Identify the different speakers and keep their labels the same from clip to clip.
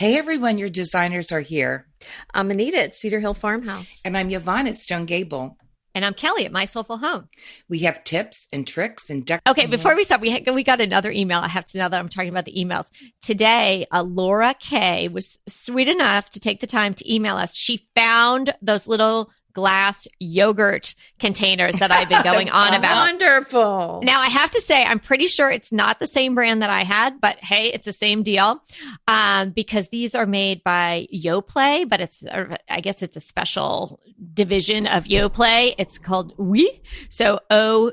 Speaker 1: Hey everyone, your designers are here.
Speaker 2: I'm Anita at Cedar Hill Farmhouse.
Speaker 1: And I'm Yvonne at Stone Gable.
Speaker 3: And I'm Kelly at My Soulful Home.
Speaker 1: We have tips and tricks and
Speaker 3: Okay, before we start, we got another email. I have to know that I'm talking about the emails. Today, Laura K was sweet enough to take the time to email us. She found those little glass yogurt containers that I've been going on about.
Speaker 2: Wonderful.
Speaker 3: Now, I have to say, I'm pretty sure it's not the same brand that I had, but hey, it's the same deal because these are made by Yoplait, but I guess it's a special division of Yoplait. It's called Oui. So OUI,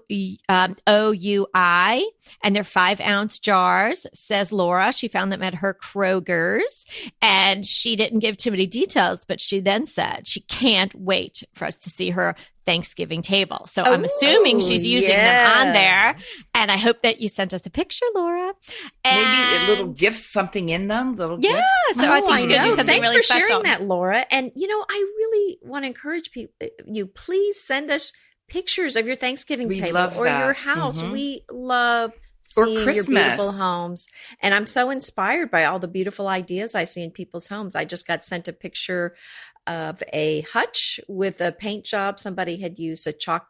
Speaker 3: and they're 5-ounce jars, says Laura. She found them at her Kroger's, and she didn't give too many details, but she then said she can't wait for us to see her Thanksgiving table. So I'm assuming she's using them on there. And I hope that you sent us a picture, Laura. And
Speaker 1: maybe a little gift, something in them, little gifts.
Speaker 3: So I think she's going to do something
Speaker 2: Thanks
Speaker 3: really
Speaker 2: for
Speaker 3: special.
Speaker 2: sharing that, Laura. And, I really want to encourage you, please send us pictures of your Thanksgiving table or your house. Mm-hmm. We love seeing your beautiful homes. And I'm so inspired by all the beautiful ideas I see in people's homes. I just got sent a picture of a hutch with a paint job. Somebody had used a chalk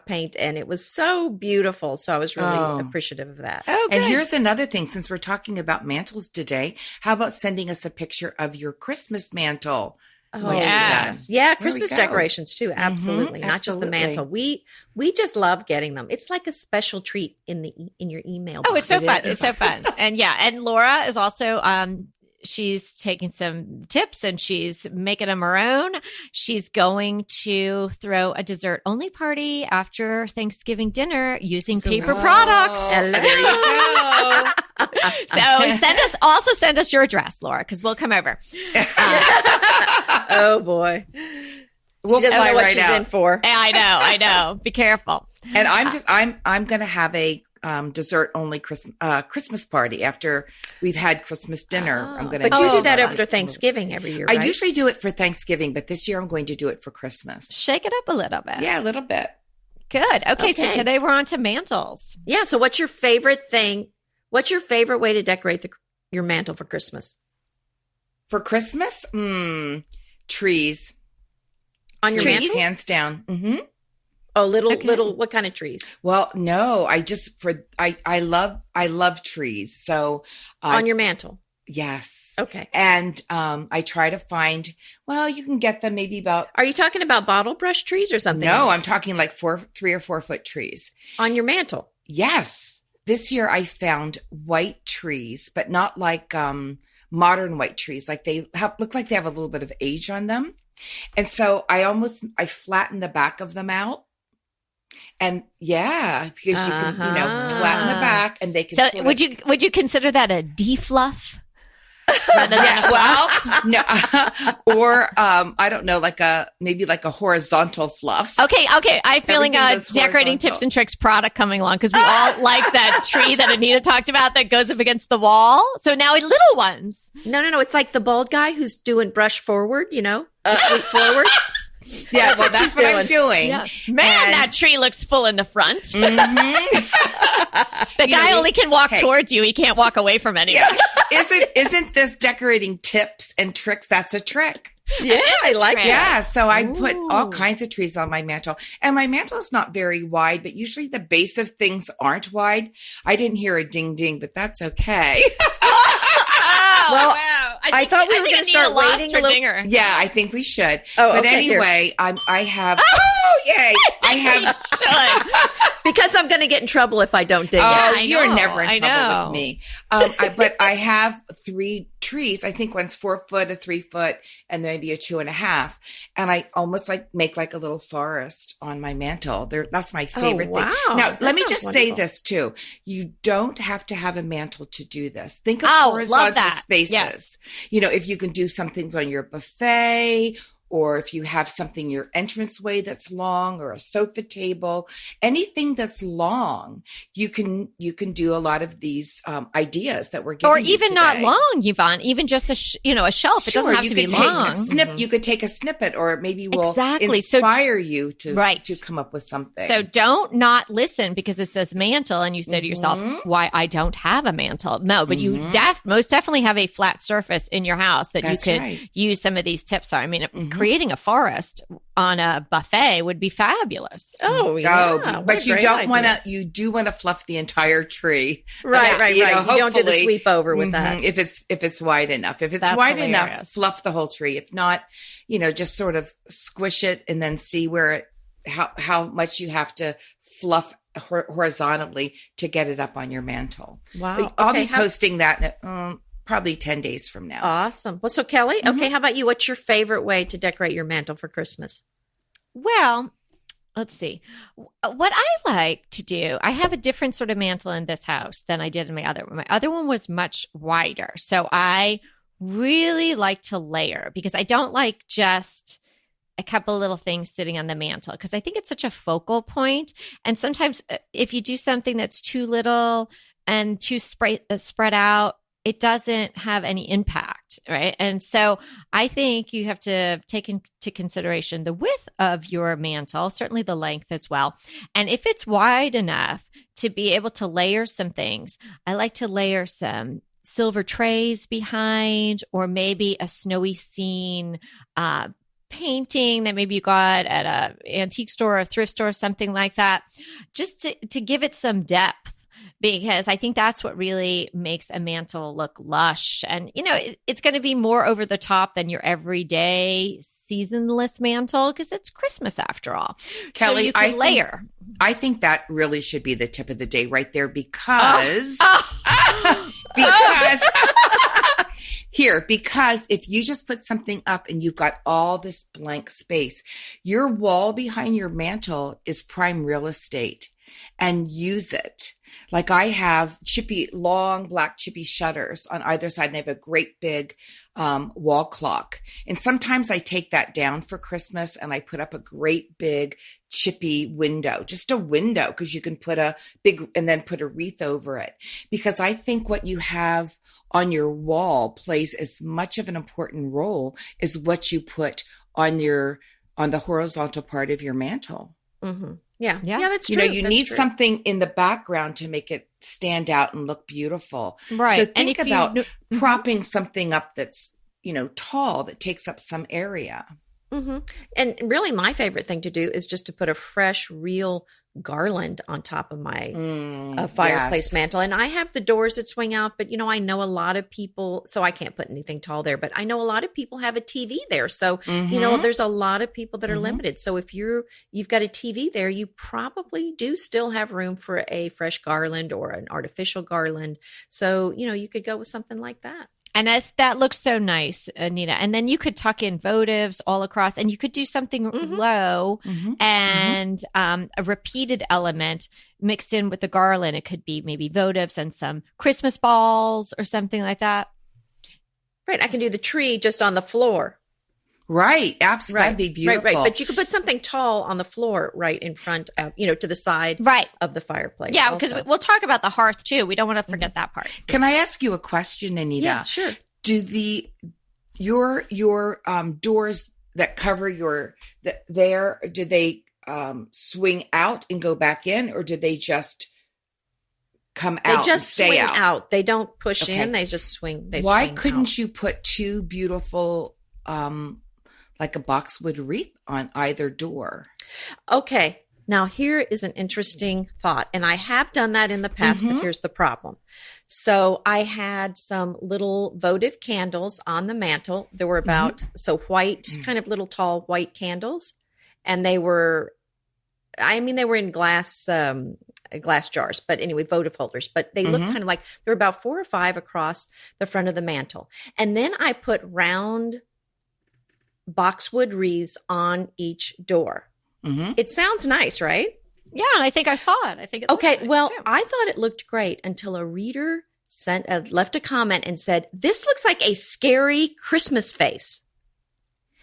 Speaker 2: paint, and it was so beautiful. So I was really appreciative of that.
Speaker 3: Oh,
Speaker 1: and here's another thing, since we're talking about mantles today, how about sending us a picture of your Christmas mantle?
Speaker 2: Oh, yes. Yeah, Christmas decorations too. Absolutely. Not just the mantle. We just love getting them. It's like a special treat in your email box.
Speaker 3: Oh, it's so fun. It's so fun. And Laura is also she's taking some tips and she's making them her own. She's going to throw a dessert only party after Thanksgiving dinner using paper products.
Speaker 2: Hello.
Speaker 1: There you go.
Speaker 3: So send us your address, Laura, because we'll come over.
Speaker 2: Oh boy. She doesn't know what she's in for.
Speaker 3: I know. Be careful.
Speaker 1: And I'm going to have a dessert only Christmas party after we've had Christmas dinner. I'm going to.
Speaker 2: But you do that after Thanksgiving every year, right?
Speaker 1: I usually do it for Thanksgiving, but this year I'm going to do it for Christmas.
Speaker 3: Shake it up a little bit.
Speaker 1: Yeah, a little bit.
Speaker 3: Good. Okay, so today we're on to mantles.
Speaker 2: Yeah. So what's your favorite thing? What's your favorite way to decorate your mantle for Christmas?
Speaker 1: For Christmas, trees.
Speaker 2: On your mantle?
Speaker 1: Hands down. Mm-hmm.
Speaker 2: Oh, little, what kind of trees?
Speaker 1: Well, no, I love trees. So
Speaker 2: on your mantle?
Speaker 1: Yes.
Speaker 2: Okay.
Speaker 1: And I try to find, you can get them maybe about.
Speaker 2: Are you talking about bottle brush trees or something?
Speaker 1: No,
Speaker 2: else?
Speaker 1: I'm talking like 3 or 4 foot trees.
Speaker 2: On your mantle?
Speaker 1: Yes. This year I found white trees, but not like modern white trees. Like they look like they have a little bit of age on them. And so I flatten the back of them out. And because you can, flatten the back and they can.
Speaker 3: So would you consider that a defluff?
Speaker 1: No, or I don't know, maybe like a horizontal fluff.
Speaker 3: Okay. I'm feeling decorating tips and tricks product coming along because we all like that tree that Anita talked about that goes up against the wall. So now little ones.
Speaker 2: No. It's like the bald guy who's doing brush forward, sweep forward.
Speaker 1: Yeah, that's what I'm doing.
Speaker 3: Yeah. Man, that tree looks full in the front. Mm-hmm. The guy only can walk towards you. He can't walk away from anyone.
Speaker 1: Yeah. Isn't this decorating tips and tricks? That's a trick.
Speaker 2: Yeah, I like it.
Speaker 1: Yeah, so I put all kinds of trees on my mantle. And my mantle is not very wide, but usually the base of things aren't wide. I didn't hear a ding ding, but that's okay.
Speaker 3: Wow.
Speaker 2: I thought we were going to start waiting a little.
Speaker 3: Dinger.
Speaker 1: Yeah, I think we should.
Speaker 2: Oh,
Speaker 1: but
Speaker 2: okay,
Speaker 1: anyway, I have. Oh, yay! I have.
Speaker 2: Because I'm going to get in trouble if I don't dig it.
Speaker 1: Oh, you're never in trouble with me. But I have 3 trees. I think one's 4 foot, a 3 foot, and maybe a 2.5. And I almost make like a little forest on my mantle. That's my favorite thing. Now, let me just say this too. You don't have to have a mantle to do this. Think of horizontal spaces. Yes. If you can do some things on your buffet or if you have something your entranceway that's long, or a sofa table, anything that's long, you can do a lot of these ideas that we're giving
Speaker 3: or
Speaker 1: you
Speaker 3: even
Speaker 1: today.
Speaker 3: Not long, Yvonne, even just a shelf. It
Speaker 1: Sure,
Speaker 3: doesn't have to be long.
Speaker 1: You could take a snippet, or maybe we'll
Speaker 3: Exactly.
Speaker 1: inspire you to come up with something.
Speaker 3: So don't not listen because it says mantle and you say to yourself, why I don't have a mantle. No, but you most definitely have a flat surface in your house that you could use some of these tips on. I mean, creating a forest on a buffet would be fabulous.
Speaker 2: Oh, yeah.
Speaker 1: But you do want to fluff the entire tree.
Speaker 2: Right. You don't do the sweep over with that.
Speaker 1: If it's wide enough. If it's wide enough, fluff the whole tree. If not, just sort of squish it and then see how much you have to fluff horizontally to get it up on your mantle.
Speaker 2: Wow.
Speaker 1: I'll be posting that probably 10 days from now.
Speaker 2: Awesome. Well, so Kelly, okay, how about you? What's your favorite way to decorate your mantle for Christmas?
Speaker 3: Well, let's see. What I like to do, I have a different sort of mantle in this house than I did in my other one. My other one was much wider. So I really like to layer because I don't like just a couple little things sitting on the mantle because I think it's such a focal point. And sometimes if you do something that's too little and too spread out, it doesn't have any impact, right? And so I think you have to take into consideration the width of your mantle, certainly the length as well. And if it's wide enough to be able to layer some things, I like to layer some silver trays behind, or maybe a snowy scene painting that maybe you got at a antique store or a thrift store, something like that, just to give it some depth. Because I think that's what really makes a mantle look lush. And, it's going to be more over the top than your everyday seasonless mantle because it's Christmas after all.
Speaker 1: Kelly,
Speaker 3: so you can layer.
Speaker 1: I think that really should be the tip of the day right there because because if you just put something up and you've got all this blank space, your wall behind your mantle is prime real estate, and use it. Like I have long black chippy shutters on either side, and I have a great big wall clock. And sometimes I take that down for Christmas and I put up a great big chippy window, just a window, because you can put and then put a wreath over it. Because I think what you have on your wall plays as much of an important role as what you put on the horizontal part of your mantle.
Speaker 2: Mm-hmm. Yeah, that's true.
Speaker 1: You need something in the background to make it stand out and look beautiful.
Speaker 3: Right.
Speaker 1: So think about propping something up that's, tall, that takes up some area.
Speaker 2: Mm-hmm. And really my favorite thing to do is just to put a fresh, real garland on top of my fireplace mantle. And I have the doors that swing out, but I know a lot of people, so I can't put anything tall there, but I know a lot of people have a TV there. So, there's a lot of people that are limited. So if you've got a TV there, you probably do still have room for a fresh garland or an artificial garland. So, you could go with something like that.
Speaker 3: And that looks so nice, Anita. And then you could tuck in votives all across, and you could do something low and a repeated element mixed in with the garland. It could be maybe votives and some Christmas balls or something like that.
Speaker 2: Right. I can do the tree just on the floor.
Speaker 1: Right. Absolutely. That'd be beautiful.
Speaker 2: Right. But you could put something tall on the floor right in front of, to the side of the fireplace.
Speaker 3: Yeah, because we'll talk about the hearth too. We don't want to forget that part.
Speaker 1: Can I ask you a question, Anita?
Speaker 2: Yeah, sure.
Speaker 1: Do your doors that cover do they swing out and go back in, or do they just come out?
Speaker 2: They just swing out. They don't push in. They just swing.
Speaker 1: Why couldn't you put two beautiful like a boxwood wreath on either door?
Speaker 2: Okay. Now here is an interesting thought. And I have done that in the past, but here's the problem. So I had some little votive candles on the mantle. There were about, white, kind of little tall white candles. And they were in glass jars, but anyway, votive holders, but they look kind of like, there were about 4 or 5 across the front of the mantle. And then I put round boxwood wreaths on each door. It sounds nice, right?
Speaker 3: Yeah, and I think I saw it. I think it
Speaker 2: okay.
Speaker 3: Nice
Speaker 2: Well,
Speaker 3: too.
Speaker 2: I thought it looked great until a reader left a comment and said, "This looks like a scary Christmas face."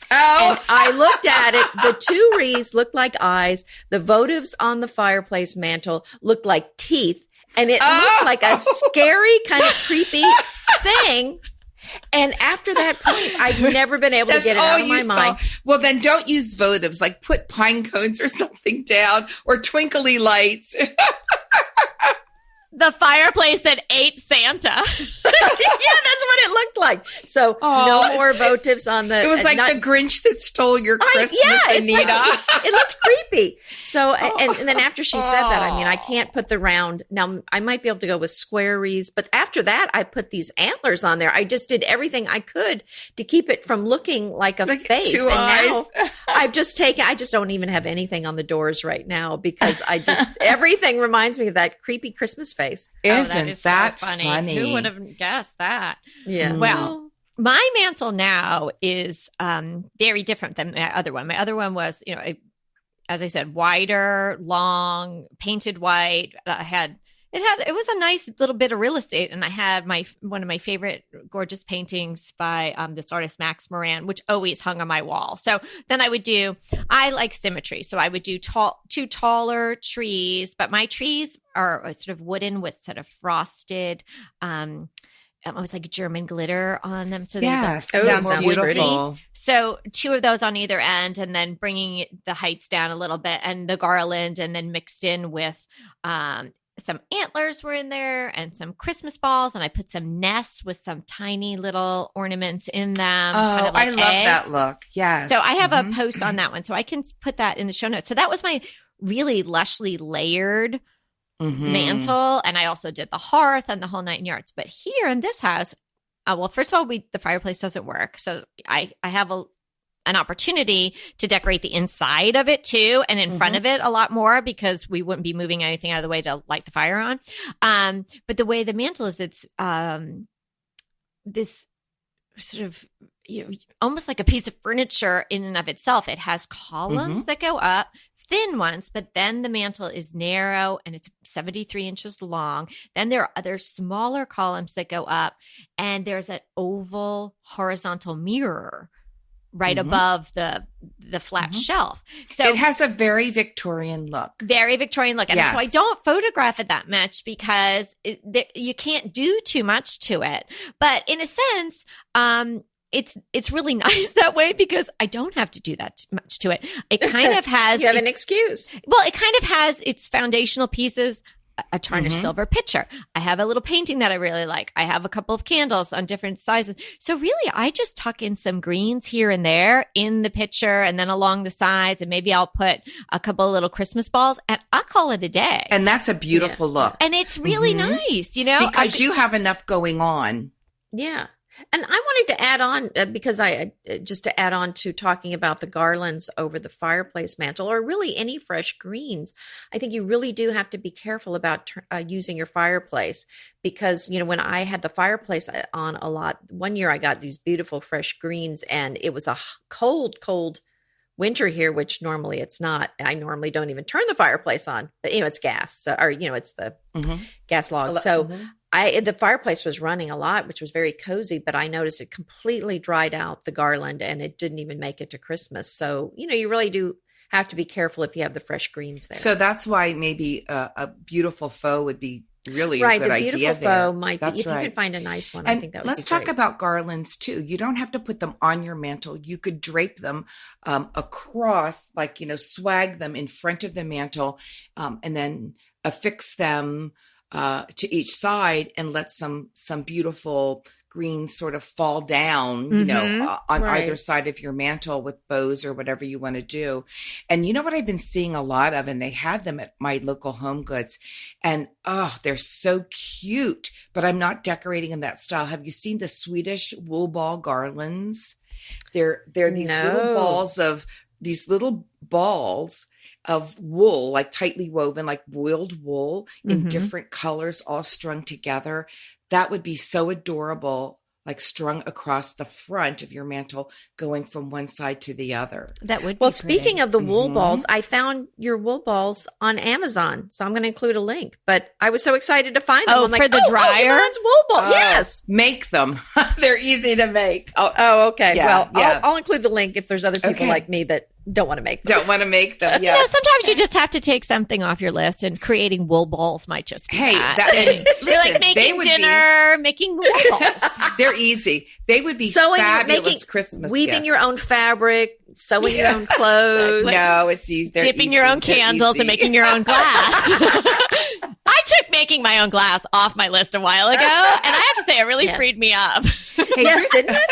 Speaker 1: Oh.
Speaker 2: And I looked at it. The two wreaths looked like eyes. The votives on the fireplace mantle looked like teeth. And it looked like a scary, kind of creepy thing. And after that point, I've never been able to get it out of my mind.
Speaker 1: Well, then don't use votives. Like put pine cones or something down, or twinkly lights.
Speaker 3: The fireplace that ate Santa.
Speaker 2: Yeah, that's what it looked like. So no more votives on the.
Speaker 1: It was like the Grinch that stole your Christmas, Anita.
Speaker 2: Like, it looked creepy. So and then after she said that, I mean, I can't put the round. Now I might be able to go with square wreaths, but after that, I put these antlers on there. I just did everything I could to keep it from looking like a face.
Speaker 1: Two
Speaker 2: and
Speaker 1: eyes.
Speaker 2: now I just don't even have anything on the doors right now because everything reminds me of that creepy Christmas face.
Speaker 1: Isn't that
Speaker 3: so
Speaker 1: funny?
Speaker 3: Who would have guessed that?
Speaker 2: Yeah.
Speaker 3: Well, my mantle now is very different than my other one. My other one was, as I said, wider, long, painted white. It was a nice little bit of real estate, and I had one of my favorite gorgeous paintings by this artist Max Moran, which always hung on my wall. So then I like symmetry, so I would do two taller trees, but my trees are sort of wooden with sort of frosted. It was like German glitter on them, so
Speaker 1: yes,
Speaker 3: they
Speaker 1: sounds
Speaker 3: more
Speaker 1: beautiful.
Speaker 3: pretty. So two of those on either end, and then bringing the heights down a little bit, and the garland, and then mixed in with some antlers were in there and some Christmas balls, and I put some nests with some tiny little ornaments in them.
Speaker 1: Oh,
Speaker 3: like
Speaker 1: I love
Speaker 3: eggs.
Speaker 1: that look. Yes.
Speaker 3: So I have a post on that one, so I can put that in the show notes. So that was my really lushly layered mantle, and I also did the hearth and the whole 9 yards. But here in this house, well, first of all, the fireplace doesn't work, so I have an opportunity to decorate the inside of it too, and in front of it a lot more, because we wouldn't be moving anything out of the way to light the fire on. But the way the mantle is, it's this sort of almost like a piece of furniture in and of itself. It has columns that go up, thin ones, but then the mantle is narrow and it's 73 inches long. Then there are other smaller columns that go up, and there's an oval horizontal mirror right above the flat shelf. So
Speaker 1: it has a very Victorian look.
Speaker 3: Very Victorian look. And
Speaker 1: yes.
Speaker 3: so I don't photograph it that much because you can't do too much to it. But in a sense, it's really nice that way because I don't have to do that much to it. It kind of has...
Speaker 2: You have an excuse.
Speaker 3: Well, it kind of has its foundational pieces, a tarnished silver pitcher. I have a little painting that I really like. I have a couple of candles on different sizes. So really, I just tuck in some greens here and there in the pitcher and then along the sides. And maybe I'll put a couple of little Christmas balls and I'll call it a day.
Speaker 1: And that's a beautiful look.
Speaker 3: And it's really nice,
Speaker 1: Because you have enough going on.
Speaker 2: Yeah. And I wanted to add on because just to add on to talking about the garlands over the fireplace mantle, or really any fresh greens. I think you really do have to be careful about using your fireplace because, when I had the fireplace on a lot, one year I got these beautiful fresh greens, and it was a cold winter here, which normally it's not. I normally don't even turn the fireplace on, but it's gas, it's the gas log. So the fireplace was running a lot, which was very cozy, but I noticed it completely dried out the garland and it didn't even make it to Christmas. So, you really do have to be careful if you have the fresh greens there.
Speaker 1: So that's why maybe a beautiful faux would be really a good idea.
Speaker 2: Right, the beautiful faux might be, if you could find a nice one,
Speaker 1: and
Speaker 2: I think that would
Speaker 1: let's
Speaker 2: be great.
Speaker 1: talk about garlands too. You don't have to put them on your mantle. You could drape them across, swag them in front of the mantle, and then affix them to each side and let some beautiful greens sort of fall down, on either side of your mantle with bows or whatever you want to do. And you know what I've been seeing a lot of, and they had them at my local Home Goods, and they're so cute, but I'm not decorating in that style. Have you seen the Swedish wool ball garlands? They're these little balls of wool, like tightly woven, like boiled wool in different colors, all strung together. That would be so adorable like strung across the front of your mantle, going from one side to the other.
Speaker 2: That would be well, speaking of the wool balls, I found your wool balls on Amazon. So I'm going to include a link. But I was so excited to find them. I'm
Speaker 3: for the dryer?
Speaker 2: Yvonne's wool ball. Yes.
Speaker 1: Make them. They're easy to make.
Speaker 2: Okay. Yeah, well, I'll include the link if there's other people like me that don't want to make them.
Speaker 1: Don't want to make them. Yeah.
Speaker 3: Sometimes you just have to take something off your list, and creating wool balls might just be
Speaker 1: you're
Speaker 3: like making dinner, making wool balls.
Speaker 1: They're easy. They would be fabulous Christmas
Speaker 2: weaving
Speaker 1: gifts.
Speaker 2: your own fabric, sewing your own clothes.
Speaker 1: No, it's easy.
Speaker 3: Dipping your own candles and making your own glass. I took making my own glass off my list a while ago, and I have to say it really freed me up.
Speaker 2: Yes, didn't it?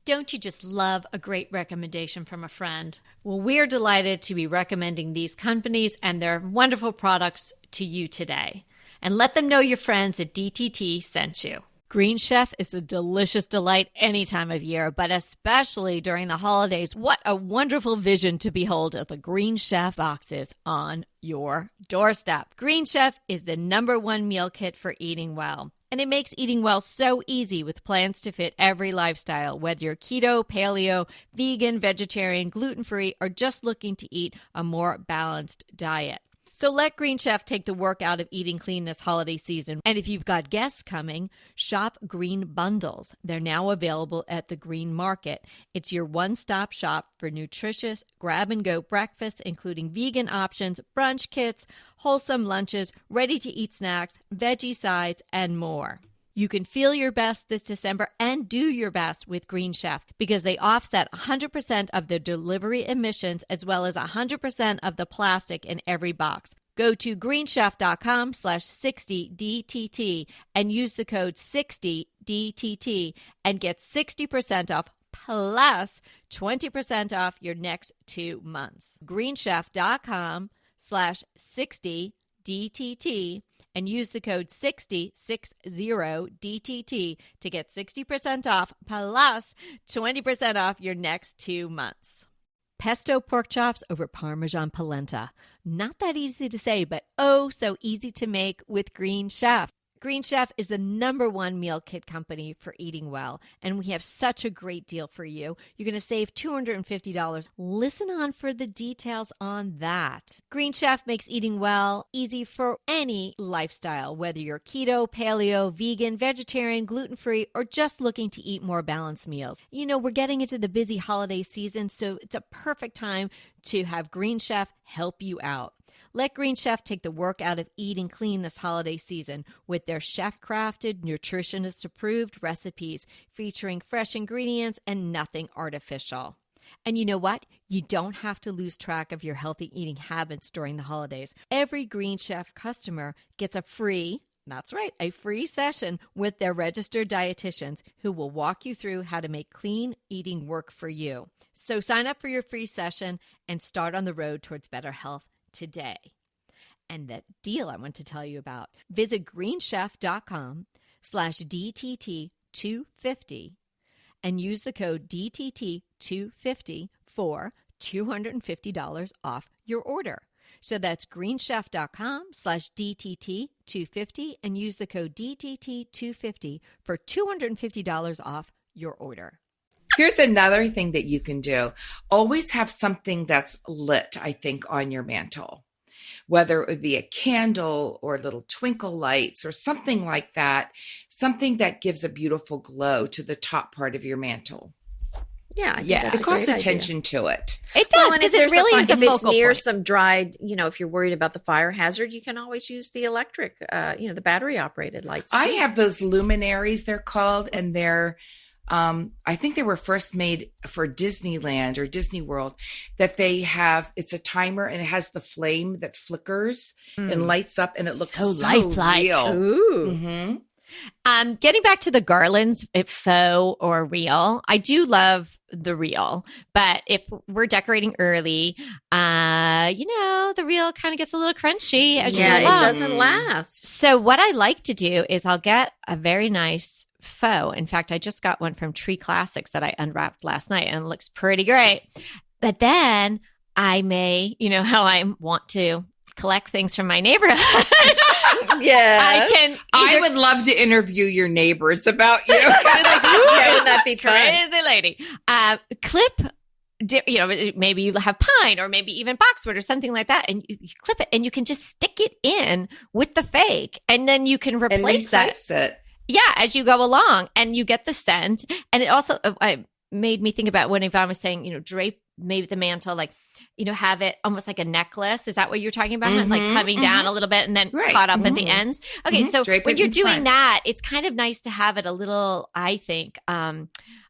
Speaker 3: Don't you just love a great recommendation from a friend? Well, we're delighted to be recommending these companies and their wonderful products to you today. And let them know your friends at DTT sent you. Green Chef is a delicious delight any time of year, but especially during the holidays. What a wonderful vision to behold as the Green Chef boxes on your doorstep. Green Chef is the #1 meal kit for eating well. And it makes eating well so easy with plans to fit every lifestyle, whether you're keto, paleo, vegan, vegetarian, gluten-free, or just looking to eat a more balanced diet. So let Green Chef take the work out of eating clean this holiday season. And if you've got guests coming, shop Green Bundles. They're now available at the Green Market. It's your one-stop shop for nutritious grab-and-go breakfasts, including vegan options, brunch kits, wholesome lunches, ready-to-eat snacks, veggie sides, and more. You can feel your best this December and do your best with Green Chef because they offset 100% of the delivery emissions as well as 100% of the plastic in every box. Go to greenchef.com/60DTT and use the code 60DTT and get 60% off plus 20% off your next 2 months. greenchef.com/60DTT and use the code 60DTT to get 60% off plus 20% off your next 2 months. Pesto pork chops over Parmesan polenta. Not that easy to say, but oh so easy to make with Green Chef. Green Chef is the #1 meal kit company for eating well, and we have such a great deal for you. You're going to save $250. Listen on for the details on that. Green Chef makes eating well easy for any lifestyle, whether you're keto, paleo, vegan, vegetarian, gluten-free, or just looking to eat more balanced meals. You know, we're getting into the busy holiday season, so it's a perfect time to have Green Chef help you out. Let Green Chef take the work out of eating clean this holiday season with their chef-crafted, nutritionist-approved recipes featuring fresh ingredients and nothing artificial. And you know what? You don't have to lose track of your healthy eating habits during the holidays. Every Green Chef customer gets a free session with their registered dietitians who will walk you through how to make clean eating work for you. So sign up for your free session and start on the road towards better health today. And that deal I want to tell you about, visit greenchef.com/DTT250 and use the code DTT250 for $250 off your order. So that's greenchef.com/DTT250 and use the code DTT250 for $250 off your order.
Speaker 1: Here's another thing that you can do. Always have something that's lit, I think, on your mantle. Whether it would be a candle or little twinkle lights or something like that. Something that gives a beautiful glow to the top part of your mantle.
Speaker 2: Yeah.
Speaker 1: It calls attention to it.
Speaker 3: It does, because it really is a focal point.
Speaker 2: If it's near some dried, if you're worried about the fire hazard, you can always use the electric, the battery operated lights too.
Speaker 1: I have those luminaries, they're called, and they're I think they were first made for Disneyland or Disney World, that they have, it's a timer and it has the flame that flickers and lights up and it looks so
Speaker 3: lifelike.
Speaker 1: Real.
Speaker 2: Ooh.
Speaker 1: Mm-hmm.
Speaker 3: Getting back to the garlands, faux or real, I do love the real, but if we're decorating early, the real kind of gets a little crunchy as you go along.
Speaker 2: It doesn't last.
Speaker 3: So what I like to do is I'll get a very nice faux. In fact, I just got one from Tree Classics that I unwrapped last night and it looks pretty great. But then I may, how I want to collect things from my neighborhood.
Speaker 2: Yeah,
Speaker 1: I would love to interview your neighbors about you.
Speaker 2: Wouldn't that be
Speaker 3: crazy lady? Clip. Maybe you have pine or maybe even boxwood or something like that, and you clip it, and you can just stick it in with the fake, and then you can replace
Speaker 1: it.
Speaker 3: Yeah, as you go along, and you get the scent. And it also made me think about when Yvonne was saying, drape maybe the mantle, like, have it almost like a necklace. Is that what you're talking about? Mm-hmm, like coming down a little bit and then caught up at the ends. Okay, so when you're doing that, it's kind of nice to have it a little, I think, a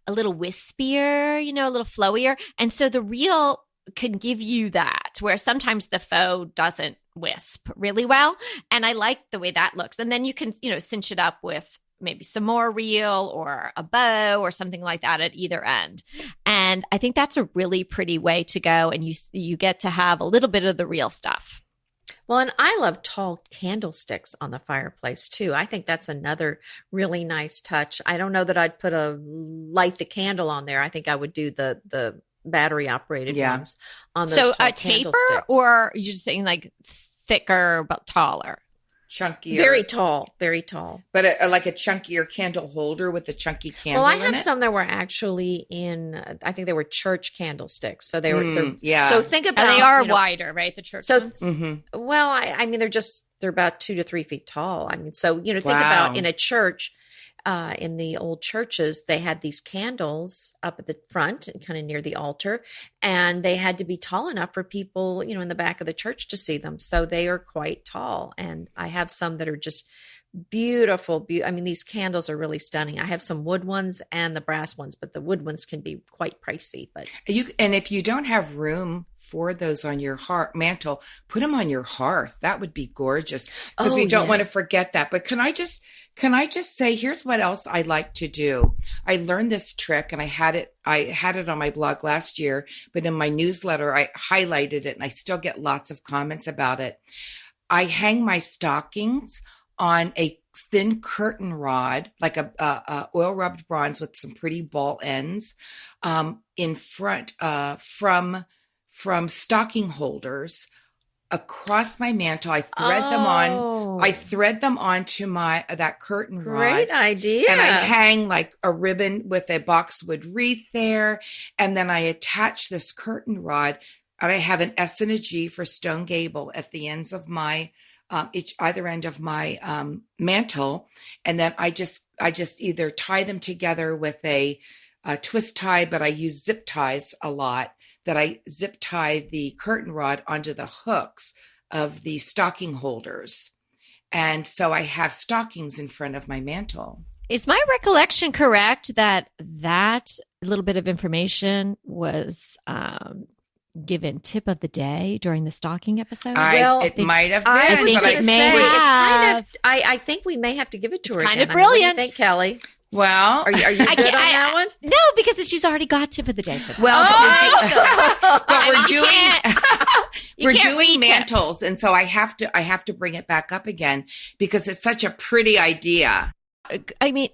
Speaker 3: little wispier, a little flowier. And so the reel can give you that, where sometimes the faux doesn't wisp really well. And I like the way that looks. And then you can, cinch it up with maybe some more reel or a bow or something like that at either end. And I think that's a really pretty way to go. And you get to have a little bit of the real stuff.
Speaker 2: Well, and I love tall candlesticks on the fireplace too. I think that's another really nice touch. I don't know that I'd light the candle on there. I think I would do the battery operated ones on those tall
Speaker 3: a taper, or you're just saying like thicker but taller?
Speaker 1: Chunkier.
Speaker 2: Very tall.
Speaker 1: But like a chunkier candle holder with a chunky candle.
Speaker 2: Well, I have some that were actually I think they were church candlesticks. So they were, So think about,
Speaker 3: and they are wider, right? The church ones.
Speaker 2: Well, I mean, they're about 2 to 3 feet tall. I mean, so, think about in a church, in the old churches, they had these candles up at the front and kind of near the altar, and they had to be tall enough for people, in the back of the church to see them. So they are quite tall. And I have some that are just beautiful. I mean, these candles are really stunning. I have some wood ones and the brass ones, but the wood ones can be quite pricey. But
Speaker 1: and if you don't have room for those on your mantle, put them on your hearth. That would be gorgeous, because we don't want to forget that. But can I just say, here's what else I like to do. I learned this trick, and I had it on my blog last year, but in my newsletter, I highlighted it, and I still get lots of comments about it. I hang my stockings on a thin curtain rod, like a oil rubbed bronze with some pretty ball ends, in front, from stocking holders across my mantle. I thread them on. I thread them onto that curtain rod.
Speaker 2: Great idea.
Speaker 1: And I hang like a ribbon with a boxwood wreath there. And then I attach this curtain rod, and I have an S and a G for stone gable at the ends of my either end of my mantle. And then I just either tie them together with a twist tie, but I use zip ties a lot, that I zip tie the curtain rod onto the hooks of the stocking holders. And so I have stockings in front of my mantle.
Speaker 3: Is my recollection correct that little bit of information was given tip of the day during the stocking episode?
Speaker 1: It might have been.
Speaker 2: I was going to say, it's kind of, I think we may have to give it to her
Speaker 3: kind
Speaker 2: again.
Speaker 3: Of brilliant.
Speaker 2: What do you think, Kelly?
Speaker 1: Well,
Speaker 2: are you good on that one?
Speaker 3: No, because she's already got tip of the day for that.
Speaker 1: Well, we're doing mantles, and so I have to bring it back up again, because it's such a pretty idea.
Speaker 3: I mean,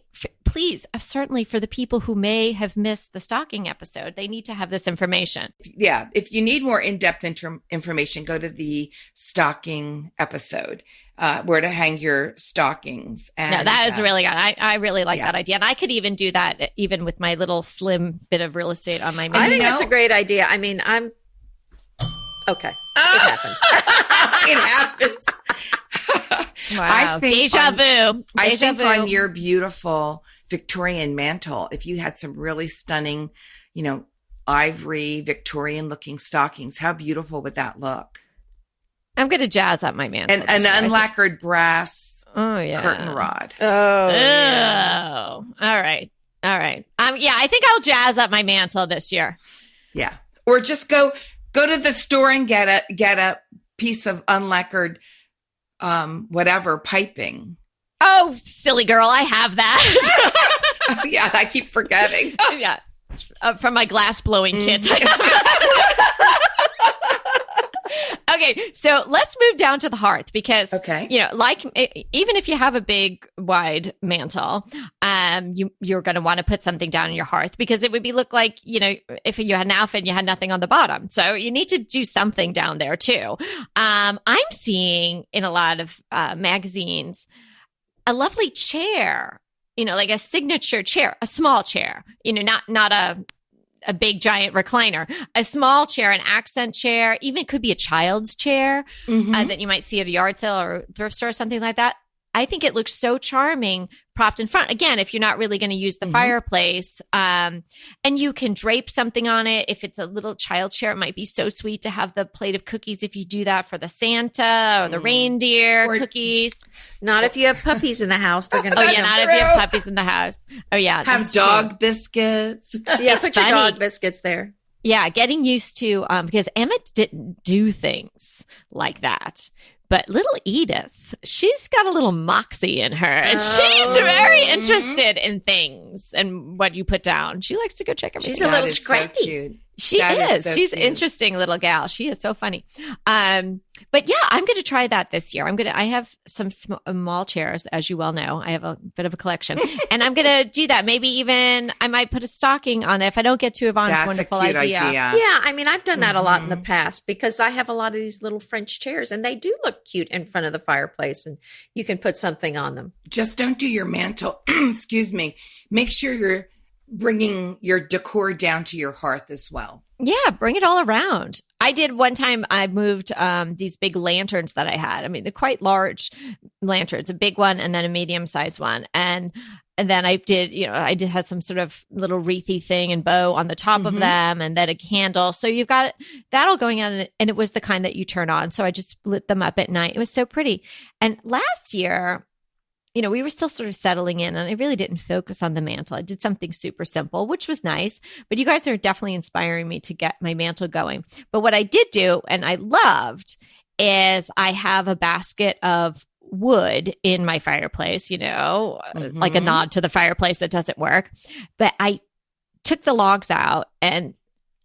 Speaker 3: please, certainly for the people who may have missed the stocking episode, they need to have this information.
Speaker 1: Yeah. If you need more in-depth information, go to the stocking episode, where to hang your stockings. And,
Speaker 3: no, that is really good. I really like that idea. And I could even do that even with my little slim bit of real estate on my
Speaker 2: I think that's a great idea. I mean, okay. It happened.
Speaker 1: It happens.
Speaker 3: Wow. Deja vu.
Speaker 1: I think on your beautiful Victorian mantle, if you had some really stunning, ivory Victorian looking stockings, how beautiful would that look?
Speaker 3: I'm going to jazz up my mantle.
Speaker 1: And an unlacquered brass curtain rod.
Speaker 3: Oh. All right. I think I'll jazz up my mantle this year.
Speaker 1: Yeah. Or just go to the store and get a piece of unlacquered whatever piping.
Speaker 3: Oh, silly girl, I have that.
Speaker 1: Yeah, I keep forgetting.
Speaker 3: Yeah, from my glass blowing kit. Okay, so let's move down to the hearth because,
Speaker 1: okay,
Speaker 3: like even if you have a big wide mantle, you're going to want to put something down in your hearth because it would look like, if you had an outfit and you had nothing on the bottom. So you need to do something down there too. I'm seeing in a lot of magazines a lovely chair, like a signature chair, a small chair, not a big giant recliner, a small chair, an accent chair, even it could be a child's chair that you might see at a yard sale or thrift store or something like that. I think it looks so charming propped in front. Again, if you're not really going to use the fireplace, and you can drape something on it. If it's a little child chair, it might be so sweet to have the plate of cookies if you do that for the Santa or the reindeer cookies.
Speaker 2: Not if you have puppies in the house. They're going to.
Speaker 3: Oh yeah, not if you have puppies in the house. Oh yeah,
Speaker 1: have dog biscuits.
Speaker 2: Yeah, put your dog biscuits there.
Speaker 3: Yeah, getting used to because Emma didn't do things like that. But little Edith, she's got a little moxie in her, and she's very interested in things and what you put down. She likes to go check everything.
Speaker 2: She's a little scrappy.
Speaker 3: So she is. She's an interesting little gal. She is so funny. But yeah, I'm going to try that this year. I have some small chairs, as you well know. I have a bit of a collection, and I'm going to do that. Maybe even I might put a stocking on there if I don't get to Yvonne's wonderful idea.
Speaker 2: Yeah, I mean, I've done that a lot in the past because I have a lot of these little French chairs, and they do look cute in front of the fireplace, and you can put something on them.
Speaker 1: Just don't do your mantle. Excuse me. Make sure you're bringing your decor down to your hearth as well.
Speaker 3: Yeah, bring it all around. I did one time, I moved these big lanterns that I had. I mean, they're quite large lanterns, a big one and then a medium-sized one. And then I did have some sort of little wreathy thing and bow on the top of them and then a candle. So you've got that all going on. And it was the kind that you turn on. So I just lit them up at night. It was so pretty. And last year, we were still sort of settling in and I really didn't focus on the mantle. I did something super simple, which was nice, but you guys are definitely inspiring me to get my mantle going. But what I did do, and I loved, is I have a basket of wood in my fireplace, like a nod to the fireplace that doesn't work. But I took the logs out and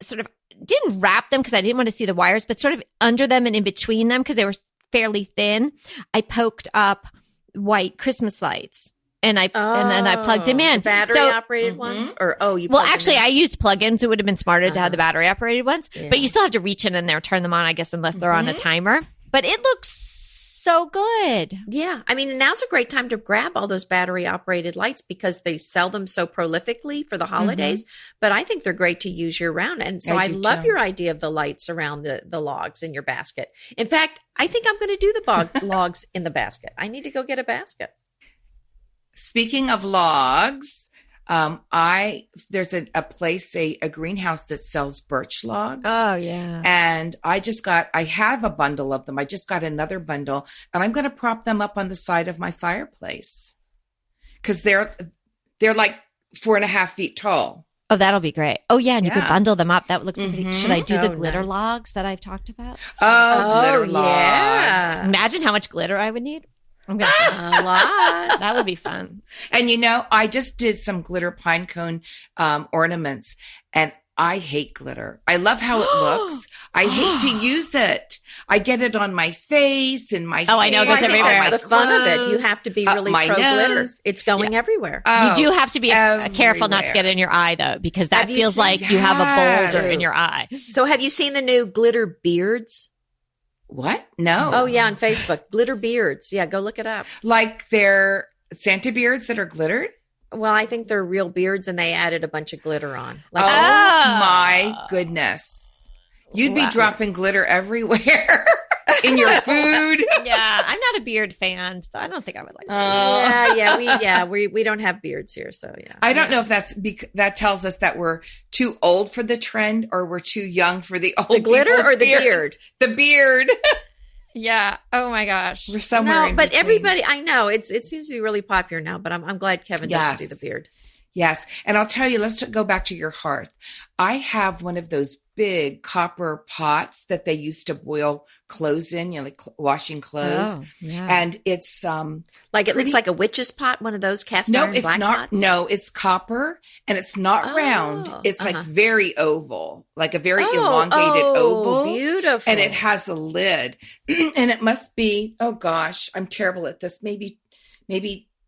Speaker 3: sort of didn't wrap them because I didn't want to see the wires, but sort of under them and in between them because they were fairly thin. I poked up white Christmas lights and then I plugged them in.
Speaker 2: Battery operated ones? Or
Speaker 3: actually I used plugins. It would have been smarter to have the battery operated ones, but you still have to reach in there, turn them on, I guess, unless they're on a timer. But it looks so good.
Speaker 2: Yeah. I mean, now's a great time to grab all those battery operated lights because they sell them so prolifically for the holidays, but I think they're great to use year round. And so I love your idea of the lights around the logs in your basket. In fact, I think I'm going to do the logs in the basket. I need to go get a basket.
Speaker 1: Speaking of logs, there's a place, a greenhouse that sells birch logs.
Speaker 3: Oh yeah.
Speaker 1: And I have a bundle of them. I just got another bundle and I'm going to prop them up on the side of my fireplace because they're like 4.5 feet tall.
Speaker 3: Oh, that'll be great. Oh yeah. And you could bundle them up. That looks pretty. Should I do the glitter logs that I've talked about?
Speaker 1: Glitter logs.
Speaker 3: Yeah. Imagine how much glitter I would need. I'm gonna a lot. That would be fun.
Speaker 1: And I just did some glitter pine cone ornaments, and I hate glitter. I love how it looks. I hate to use it. I get it on my face and my hair.
Speaker 3: I know, it goes everywhere.
Speaker 2: That's the fun of it. You have to be really pro glitter. It's going everywhere.
Speaker 3: You do have to be careful not to get it in your eye, though, because that feels like you have a boulder in your eye.
Speaker 2: So have you seen the new glitter beards?
Speaker 1: What? No.
Speaker 2: Oh, yeah, on Facebook. Glitter beards. Yeah, go look it up.
Speaker 1: Like they're Santa beards that are glittered?
Speaker 2: Well, I think they're real beards and they added a bunch of glitter on.
Speaker 1: Like, my goodness. You'd be dropping glitter everywhere in your food.
Speaker 3: Yeah, I'm not a beard fan, so I don't think I would like that.
Speaker 2: We don't have beards here, so yeah.
Speaker 1: I don't know if that tells us that we're too old for the trend or we're too young for the old.
Speaker 2: The glitter or the beard?
Speaker 1: The beard.
Speaker 3: Yeah. Oh my gosh.
Speaker 1: We're somewhere.
Speaker 2: No, but everybody, I know it seems to be really popular now. But I'm glad Kevin doesn't do the beard.
Speaker 1: Yes. And I'll tell you, let's go back to your hearth. I have one of those big copper pots that they used to boil clothes in, like washing clothes.
Speaker 3: Oh, yeah.
Speaker 1: And it's
Speaker 2: like it looks like a witch's pot, one of those cast iron black pots?
Speaker 1: No, it's copper and it's not round. It's like very oval, like a very elongated oval.
Speaker 2: Beautiful.
Speaker 1: And it has a lid. And it must be, oh gosh, I'm terrible at this. Maybe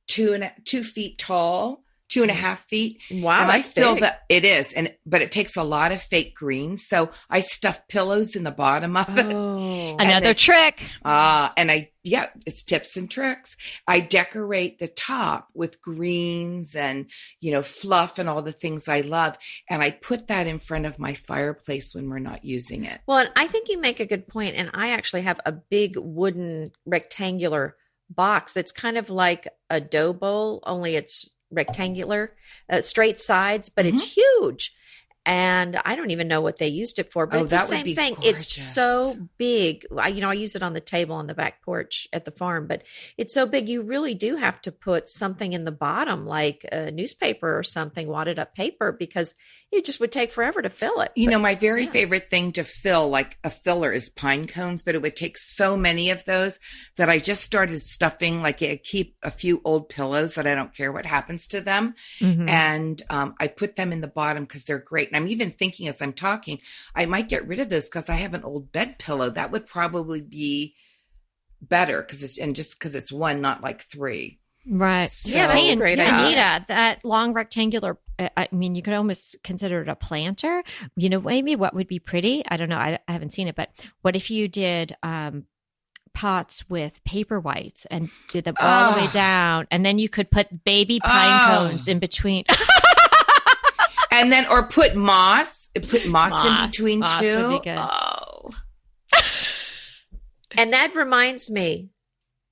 Speaker 1: 2 feet tall. 2.5 feet.
Speaker 2: Wow.
Speaker 1: And I feel that it is. But it takes a lot of fake greens. So I stuff pillows in the bottom of it.
Speaker 3: Another trick.
Speaker 1: It's tips and tricks. I decorate the top with greens and, fluff and all the things I love. And I put that in front of my fireplace when we're not using it.
Speaker 2: Well, and I think you make a good point. And I actually have a big wooden rectangular box that's kind of like a dough bowl, only it's rectangular, straight sides, but it's huge. And I don't even know what they used it for, but it's the same thing.
Speaker 1: Gorgeous.
Speaker 2: It's so big. I use it on the table on the back porch at the farm, but it's so big. You really do have to put something in the bottom, like a newspaper or something, wadded up paper, because it just would take forever to fill it.
Speaker 1: My very favorite thing to fill, like a filler, is pine cones, but it would take so many of those that I just started stuffing, like I keep a few old pillows that I don't care what happens to them. And I put them in the bottom because they're great. And I'm even thinking as I'm talking, I might get rid of those because I have an old bed pillow. That would probably be better because it's one, not like three.
Speaker 3: Right.
Speaker 2: So, yeah, that's a great idea.
Speaker 3: Anita, that long rectangular, you could almost consider it a planter. Maybe what would be pretty? I don't know. I haven't seen it, but what if you did pots with paper whites and did them all the way down, and then you could put baby pine cones in between.
Speaker 1: And then, or put moss in between
Speaker 3: moss
Speaker 1: too.
Speaker 3: Would be good.
Speaker 1: Oh.
Speaker 2: And that reminds me,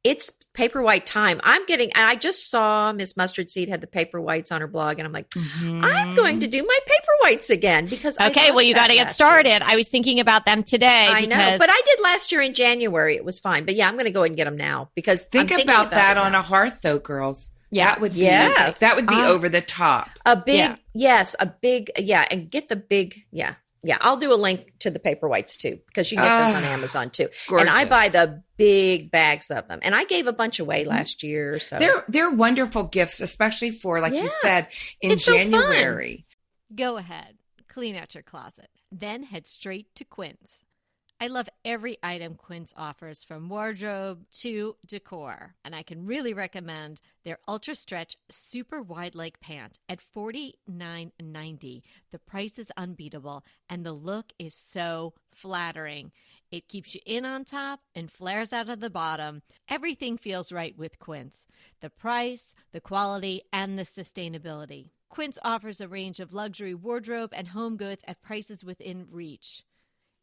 Speaker 2: it's paper white time. I just saw Miss Mustard Seed had the paper whites on her blog, and I'm like, I'm going to do my paper whites again because
Speaker 3: you got to get started. I was thinking about them today.
Speaker 2: I know, but I did last year in January. It was fine, but I'm going to go ahead and get them now because
Speaker 1: think about that on a hearth, though, girls.
Speaker 3: Yeah,
Speaker 1: that would be over the top.
Speaker 2: And get the big, Yeah, I'll do a link to the paper whites too, because you can get those on Amazon too.
Speaker 1: Gorgeous.
Speaker 2: And I buy the big bags of them. And I gave a bunch away last year. So
Speaker 1: they're wonderful gifts, especially for, like you said, in January.
Speaker 3: So go ahead, clean out your closet, then head straight to Quince. I love every item Quince offers, from wardrobe to decor, and I can really recommend their Ultra Stretch Super Wide Leg Pant at $49.90. The price is unbeatable, and the look is so flattering. It keeps you in on top and flares out of the bottom. Everything feels right with Quince. The price, the quality, and the sustainability. Quince offers a range of luxury wardrobe and home goods at prices within reach.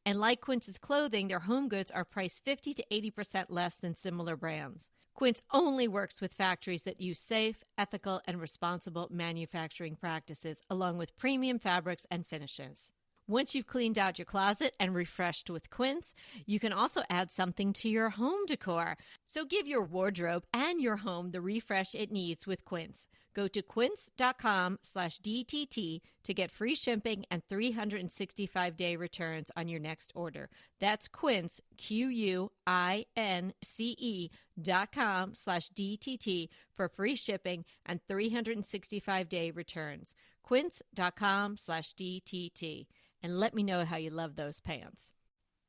Speaker 3: And like Quince's clothing, their home goods are priced 50 to 80% less than similar brands. Quince only works with factories that use safe, ethical, and responsible manufacturing practices, along with premium fabrics and finishes. Once you've cleaned out your closet and refreshed with Quince, you can also add something to your home decor. So give your wardrobe and your home the refresh it needs with Quince. Go to quince.com/DTT to get free shipping and 365-day returns on your next order. That's Quince, QUINCE.com/DTT for free shipping and 365-day returns. Quince.com/DTT. And let me know how you love those pants.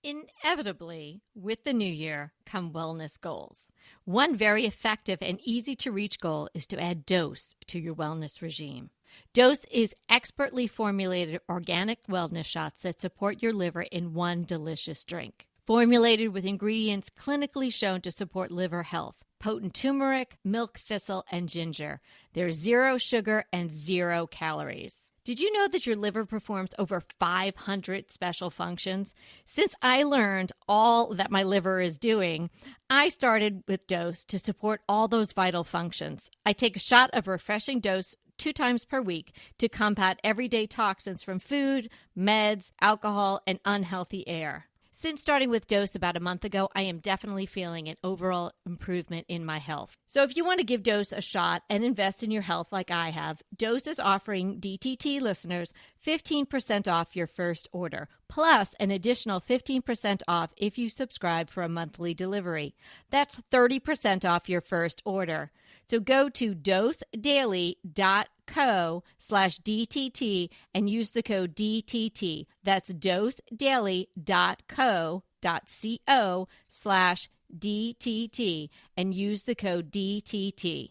Speaker 3: Inevitably, with the new year come wellness goals. One very effective and easy-to-reach goal is to add Dose to your wellness regime. Dose is expertly formulated organic wellness shots that support your liver in one delicious drink. Formulated with ingredients clinically shown to support liver health: potent turmeric, milk thistle, and ginger. There's 0 sugar and 0 calories. Did you know that your liver performs over 500 special functions? Since I learned all that my liver is doing, I started with Dose to support all those vital functions. I take a shot of refreshing Dose 2 times per week to combat everyday toxins from food, meds, alcohol, and unhealthy air. Since starting with Dose about a month ago, I am definitely feeling an overall improvement in my health. So if you want to give Dose a shot and invest in your health like I have, Dose is offering DTT listeners 15% off your first order, plus an additional 15% off if you subscribe for a monthly delivery. That's 30% off your first order. So go to dosedaily.co/DTT and use the code DTT. That's dosedaily.co.co/DTT and use the code DTT.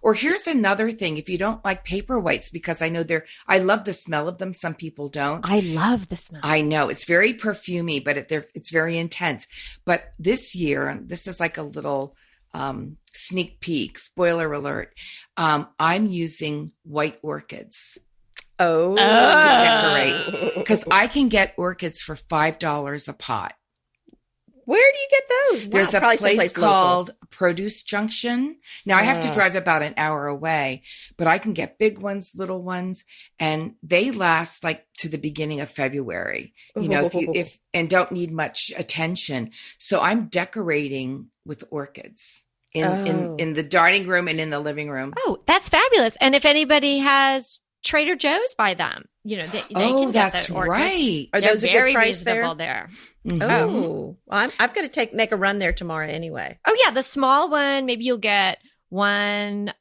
Speaker 1: Or here's another thing. If you don't like paperweights, because I know I love the smell of them. Some people don't.
Speaker 3: I love the smell.
Speaker 1: I know it's very perfumey, but it's very intense. But this year, this is like a little sneak peek, spoiler alert. I'm using white orchids.
Speaker 2: To
Speaker 1: decorate, because I can get orchids for $5 a pot.
Speaker 2: Where do you get those? Wow,
Speaker 1: there's a place called Produce Junction. Now I have to drive about an hour away, but I can get big ones, little ones, and they last like to the beginning of February. You know, if and don't need much attention. So I'm decorating with orchids in the dining room and in the living room.
Speaker 3: Oh, that's fabulous! And if anybody has Trader Joe's by them, you know, they can get
Speaker 1: that's
Speaker 3: the orchids.
Speaker 1: right.
Speaker 2: Are those
Speaker 3: very
Speaker 2: a good price
Speaker 3: reasonable there?
Speaker 1: Mm-hmm.
Speaker 2: Oh, well, I've got to make a run there tomorrow anyway.
Speaker 3: Oh yeah, the small one. Maybe you'll get one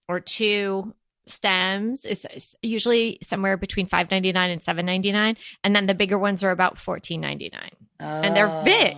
Speaker 3: or two stems. It's usually somewhere between $5.99 and $7.99, and then the bigger ones are about $14.99, and they're big.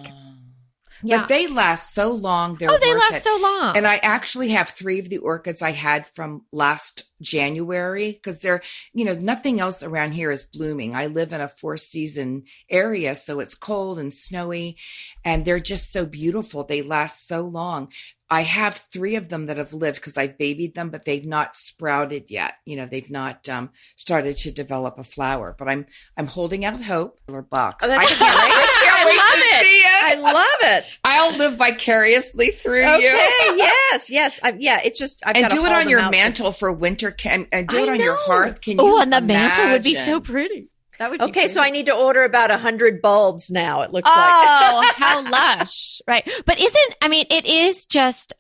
Speaker 1: Yeah. But they last so long.
Speaker 3: They last so long.
Speaker 1: And I actually have 3 of the orchids I had from last January, because they're, you know, nothing else around here is blooming. I live in a 4-season area, so it's cold and snowy, and they're just so beautiful. They last so long. I have 3 of them that have lived because I babied them, but they've not sprouted yet. You know, they've not started to develop a flower. But I'm holding out hope. Or box.
Speaker 2: Oh, that's
Speaker 1: I can't wait to see it.
Speaker 2: I love it.
Speaker 1: I'll live vicariously through you.
Speaker 2: Yes. It's just I've
Speaker 1: and
Speaker 2: got to
Speaker 1: do it on your mantle
Speaker 2: to...
Speaker 1: for winter. And do it on your hearth. Can you?
Speaker 3: Oh, on the mantle would be so pretty.
Speaker 2: That would be okay, so I need to order about 100 bulbs now, it looks like.
Speaker 3: Oh, how lush. Right. But it is just,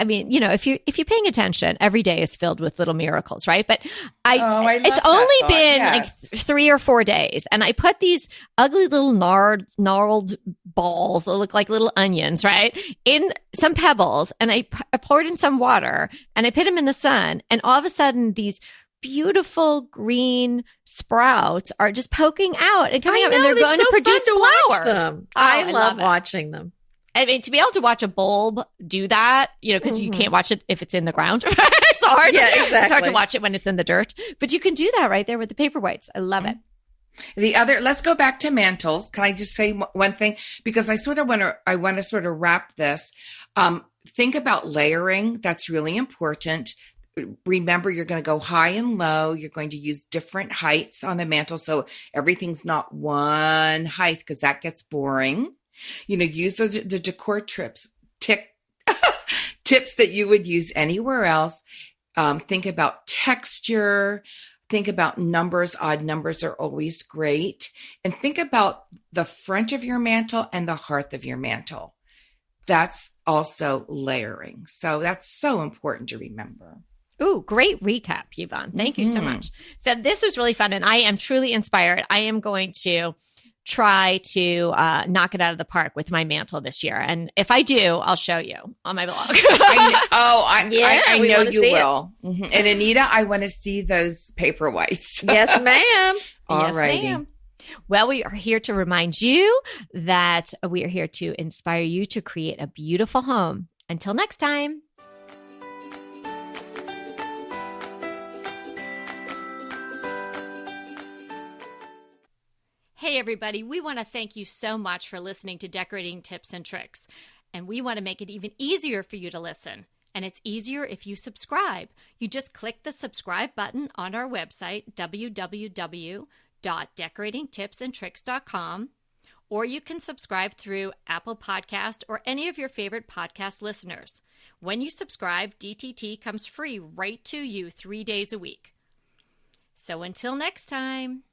Speaker 3: you know, if you're paying attention, every day is filled with little miracles, right? But it's only been like 3 or 4 days, and I put these ugly little gnarled balls that look like little onions, right, in some pebbles, and I poured in some water, and I put them in the sun, and all of a sudden these beautiful green sprouts are just poking out and coming up, and they're going to produce flowers.
Speaker 2: Them. I love watching them.
Speaker 3: I mean, to be able to watch a bulb do that, you know, because you can't watch it if it's in the ground. It's hard.
Speaker 2: Yeah, exactly.
Speaker 3: It's hard to watch it when it's in the dirt, but you can do that right there with the paperweights. I love it.
Speaker 1: Let's go back to mantles. Can I just say one thing? Because I want to sort of wrap this. Think about layering. That's really important. Remember, you're going to go high and low. You're going to use different heights on the mantle, so everything's not one height, because that gets boring. You know, use the decor tips that you would use anywhere else. Think about texture. Think about numbers. Odd numbers are always great. And think about the front of your mantle and the hearth of your mantle. That's also layering. So that's so important to remember.
Speaker 3: Ooh, great recap, Yvonne. Thank you so much. So this was really fun, and I am truly inspired. I am going to try to knock it out of the park with my mantle this year. And if I do, I'll show you on my blog.
Speaker 1: I know you will. Mm-hmm. And Anita, I want to see those paperweights.
Speaker 2: Yes, ma'am.
Speaker 1: All righty.
Speaker 3: Ma'am. Well, we are here to remind you that we are here to inspire you to create a beautiful home. Until next time. Hey, everybody. We want to thank you so much for listening to Decorating Tips and Tricks. And we want to make it even easier for you to listen. And it's easier if you subscribe. You just click the subscribe button on our website, www.decoratingtipsandtricks.com. Or you can subscribe through Apple Podcast or any of your favorite podcast listeners. When you subscribe, DTT comes free right to you 3 days a week. So until next time.